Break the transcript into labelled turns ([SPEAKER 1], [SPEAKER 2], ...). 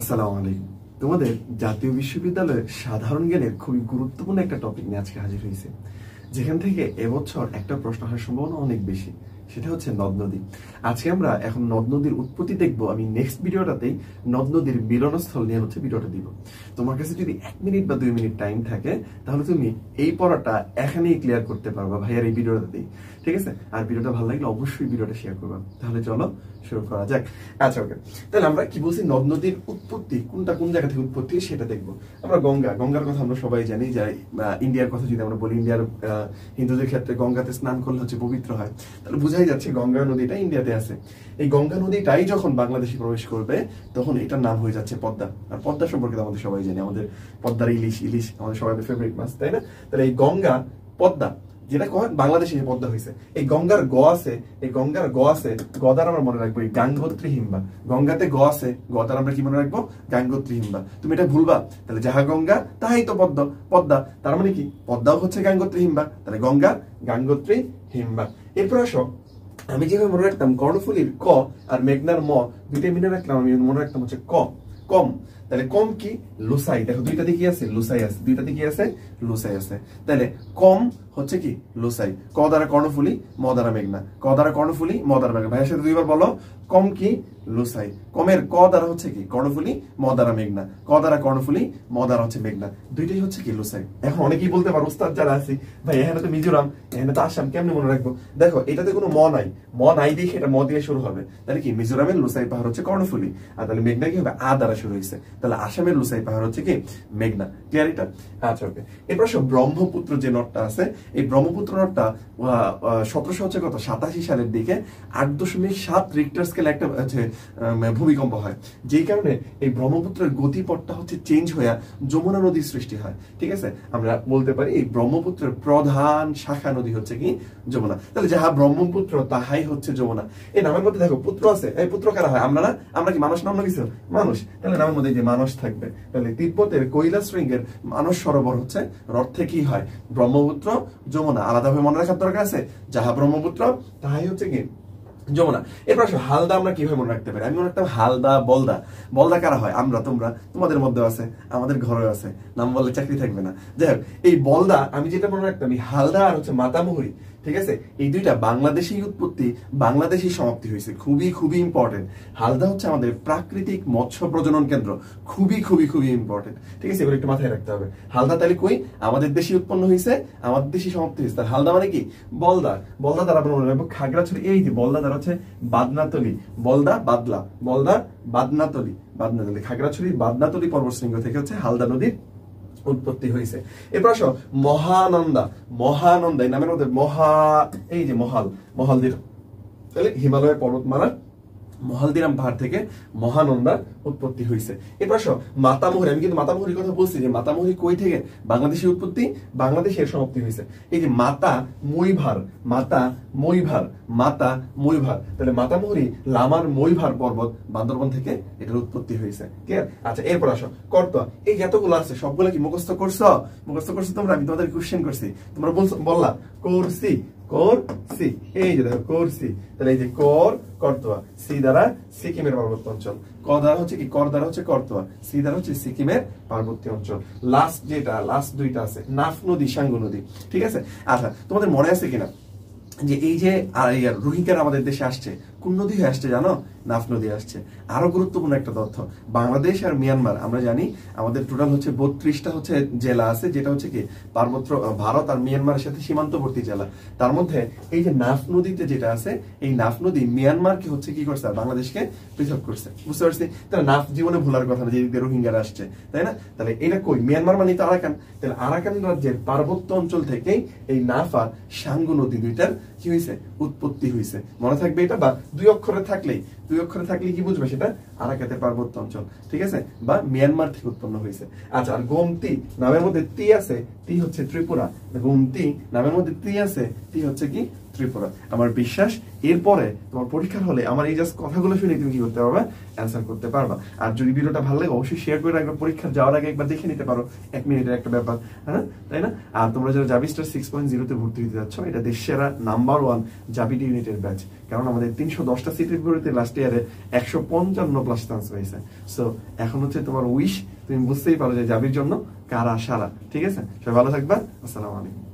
[SPEAKER 1] আসসালামু আলাইকুম। তোমাদের জাতীয় বিশ্ববিদ্যালয়ের সাধারণ জ্ঞানের খুবই গুরুত্বপূর্ণ একটা টপিক নিয়ে আজকে হাজির হয়েছে, যেখান থেকে এবছর একটা প্রশ্ন আসার সম্ভাবনা অনেক বেশি। সেটা হচ্ছে নদ নদী। আজকে আমরা এখন নদ নদীর উৎপত্তি দেখবো। আমি নেক্সট ভিডিওটাতেই নদ নদীর মিলনস্থল নিয়ে ভিডিওটা দিব। তোমার কাছে যদি 1 মিনিট বা 2 মিনিট টাইম থাকে, তাহলে তুমি এই পড়াটা এখানেই ক্লিয়ার করতে পারবা ভাইয়ার এই ভিডিওটাতেই। ঠিক আছে? আর ভিডিওটা ভালো লাগলে অবশ্যই ভিডিওটা শেয়ার করবা। তাহলে চলো শুরু করা যাক। আচ্ছা, ওকে। তাহলে আমরা কি বলছি, নদ নদীর উৎপত্তি কোন জায়গা থেকে উৎপত্তি সেটা দেখবো। আমরা গঙ্গার কথা আমরা সবাই জানি, যে ইন্ডিয়ার কথা যদি আমরা বলি, ইন্ডিয়ার হিন্দুদের ক্ষেত্রে গঙ্গাতে স্নান করলে পবিত্র হয়। তাহলে বুঝাই যাচ্ছে গঙ্গা নদীটা ইন্ডিয়াতে আছে। এই গঙ্গা নদীটাই যখন বাংলাদেশে প্রবেশ করবে, তখন এটার নাম হয়ে যাচ্ছে পদ্মা। আর পদ্মা সম্পর্কে আমাদের সবাই জানি, আমাদের পদ্মার ইলিশ আমাদের সবাই ফেভারিট মাছ, তাই না? তাহলে এই গঙ্গা পদ্মা যেটা বাংলাদেশে পদ্মা হয়েছে, এই গঙ্গার গ আছে, গদার আমরা মনে রাখবো এই গাঙ্গোত্রী হিমবা। গঙ্গাতে গ আছে, গদার আমরা কি মনে রাখবো? গাঙ্গোত্রী হিমবা। তুমি এটা ভুলবা, তাহলে যাহা গঙ্গা তাহাই তো পদ্মা। তার মানে কি, পদ্মাও হচ্ছে গাঙ্গোত্রী হিমবা, তাহলে গঙ্গা গাঙ্গোত্রী হিমবা। এরপর আসো, আমি যেভাবে মনে রাখতাম কর্ণফুলীর ক আর মেঘনার ম, দুইটাই মিলে রাখলাম। আমি মনে রাখতাম হচ্ছে কম। তাহলে কম কি? লুসাই। দেখো দুইটাতে কি আছে? লুসাই আছে। দুইটাতে কি আছে? লুসাই আছে। তাহলে কম হচ্ছে কি? লুসাই। ক দ্বারা কর্ণফুলী, ম দ্বারা মেঘনা। ক দ্বারা কর্ণফুলী, ম দ্বারা মেঘনা। ভাইয়ের সাথে দুইবার বলো, কম কি? লুসাই। কমের ক দ্বারা হচ্ছে কি? কর্ণফুলী, ম দ্বারা মেঘনা। ক দ্বারা কর্ণফুলী, ম দ্বারা হচ্ছে মেঘনা। দুইটাই হচ্ছে কি? লুসাই। এখন অনেকেই বলতে পারো, উস্তাদ যারা আছি, ভাই এখানে তো মিজোরাম, এখানে তো আসাম, কেমনে মনে রাখবো? দেখো এটাতে কোনো ম নাই দেখে এটা ম দিয়ে শুরু হবে। তাহলে কি, মিজোরামের লুসাই পাহাড় হচ্ছে কর্ণফুলী, আর তাহলে মেঘনা কি হবে? দ্বারা শুরু হয়েছে। তাহলে আসামের লুসাই পাহাড় হচ্ছে কি? মেঘনা। ক্লিয়ার এটা? আচ্ছা, ওকে। এরপর ব্রহ্মপুত্র যে নদটা আছে, এই ব্রহ্মপুত্র নদটা 1787 সালের দিকে 8.7 রিক্টার স্কেলে একটা ভূমিকম্প হয়, যেই কারণে এই ব্রহ্মপুত্রের গতিপথটা চেঞ্জ হয়ে যমুনা নদীর সৃষ্টি হয়। ঠিক আছে? আমরা বলতে পারি এই ব্রহ্মপুত্রের প্রধান শাখা নদী হচ্ছে কি? যমুনা। তাহলে যাহা ব্রহ্মপুত্র তাহাই হচ্ছে যমুনা। এই নামের মধ্যে দেখো পুত্র আছে। এই পুত্র কারা হয়? আমরা কি মানুষ নাম না কিছু? মানুষ। তাহলে নামের মধ্যে যে মানুষ থাকবে, তাহলে তিব্বতের কৈলাস শৃঙ্গের মানস সরোবর হচ্ছে অর্থে কি হয়? ব্রহ্মপুত্র যমুনা। আলাদাভাবে মনে রাখার দরকার আছে, যাহা ব্রহ্মপুত্র তাহাই হচ্ছে কি? যমুনা। এরপর হালদা আমরা কিভাবে মনে রাখতে পারি? আমি মনে রাখতাম হালদা, বলদা কারা হয়? আমরা, তোমরা, তোমাদের মধ্যে আছে, আমাদের ঘরে আছে। নাম বললে চাকরি থাকবে না। যাই হোক, এই বলদা আমি যেটা মনে রাখতাম, এই হালদা আর মাতামুহুরি। ঠিক আছে? এই দুইটা বাংলাদেশী উৎপত্তি, বাংলাদেশী সমাপ্তি হয়েছে। খুবই ইম্পর্টেন্ট। হালদা হচ্ছে আমাদের প্রাকৃতিক মৎস্য প্রজনন কেন্দ্র। খুবই ইম্পর্টেন্ট। ঠিক আছে? এগুলো একটু মাথায় রাখতে হবে। হালদা তাহলে কই? আমাদের দেশে উৎপন্ন হয়েছে, আমাদের দেশে সমাপ্তি হয়েছে। তার হালদা মানে কি? বলদা দ্বারা আমরা মনে রাখবো খাগড়াছড়ি। এই যে বলদা দ্বারা হচ্ছে বাদনাতলি, বাদনাতলি। খাগড়াছড়ি বাদনাতলি পর্বতশৃঙ্গ থেকে হালদা নদীর উৎপত্তি হয়েছে। এরপর আসো মহানন্দা। এই নামের মধ্যে এই যে মহালদির, তাহলে হিমালয় পর্বতমালা মহালদিরাম পাহাড় থেকে মহানন্দার উৎপত্তি হয়েছে। এরপর মাতামুহুরি। আমি কিন্তু মাতামুহুরির কথা বলছি, যে মাতামুহুরি কই থেকে? বাংলাদেশের উৎপত্তি, বাংলাদেশের সমাপ্তি হয়েছে। এই যে মাতা মইভার, তাহলে মাতামুহুরি লামার মইভার পর্বত বান্দরবন থেকে এটার উৎপত্তি হয়েছে। ক্লিয়ার? আচ্ছা, এরপর আসো করতোয়া। এই যতগুলো আছে সবগুলো কি মুখস্থ করছো তোমরা? আমি তোমাদের কোশ্চেন করছি, তোমরা বললা করছি। এই যে দেখো করছি। তাহলে এই যে করতোয়া, সি দ্বারা সিকিমের পার্বত্য অঞ্চল, ক দ্বারা হচ্ছে কি? কর দ্বারা হচ্ছে করতোয়া, সি দ্বারা হচ্ছে সিকিমের পার্বত্য অঞ্চল। লাস্ট দুইটা আছে, নাফ নদী, সাঙ্গু নদী। ঠিক আছে? আচ্ছা, তোমাদের মনে আছে কিনা যে এই যে রোহিঙ্গারা আমাদের দেশে আসছে, কোন নদী হয়ে আসছে জানো? নাফ নদী আসছে। আরো গুরুত্বপূর্ণ একটা তথ্য, বাংলাদেশ আর মিয়ানমার, আমরা জানি আমাদের টোটাল 32টা জেলা আছে, যেটা কি পার্বত্য ভারত আর মিয়ানমারের সাথে সীমান্তবর্তী জেলা। তার মধ্যে এই যে নাফ নদীতে যেটা আছে, এই নাফ নদী মিয়ানমারকে কি করছে? বাংলাদেশকে পৃথক করছে। বুঝতে পারছি? তাহলে নাফ জীবনে ভোলার কথা না, যে রোহিঙ্গারা আসছে, তাই না? তাহলে এটা কই? মিয়ানমার মানে তো আরাকান। তাহলে আরাকান রাজ্যের পার্বত্য অঞ্চল থেকেই এই নাফ আর সাঙ্গু নদী দুইটার কি হয়েছে? উৎপত্তি হয়েছে। মনে থাকবে এটা, বা দুই অক্ষরে থাকলে কি বুঝবে সেটা? আরাকাতের পার্বত্য অঞ্চল। ঠিক আছে? বা মিয়ানমার থেকে উৎপন্ন হয়েছে। আচ্ছা, আর গোমতি নামের মধ্যে তি আছে, তি হচ্ছে ত্রিপুরা। গোমতি নামের মধ্যে তি আছে, তি হচ্ছে কি? ত্রিপুরা। আমার বিশ্বাস এরপরে তোমার পরীক্ষার হলে আমার এই জাস্ট কথাগুলো শুনে তুমি কি করতে পারবে, অ্যান্সার করতে পারবা। আর যদি ভিডিওটা ভালো লাগে অবশ্যই শেয়ার করে রাখবে, পরীক্ষা যাওয়ার আগে একবার দেখে নিতে পারো, 1 মিনিটের একটা ব্যাপার, হ্যাঁ তাই না? আর তোমরা যারা জাভি স্টার 6.0 ভর্তি হতে যাচ্ছ, এটা দেশের সেরা নাম্বার 1 জাভি ইউনিটের ব্যাচ, কারণ আমাদের 310টা সিটের বিপরীতে লাস্ট ইয়ারে 155+ চান্স হয়েছে। সো এখন হচ্ছে তোমার উইশ, তুমি বুঝতেই পারো যে জাভির জন্য কারা সারা। ঠিক আছে, সবাই ভালো থাকবা। আসসালামু আলাইকুম।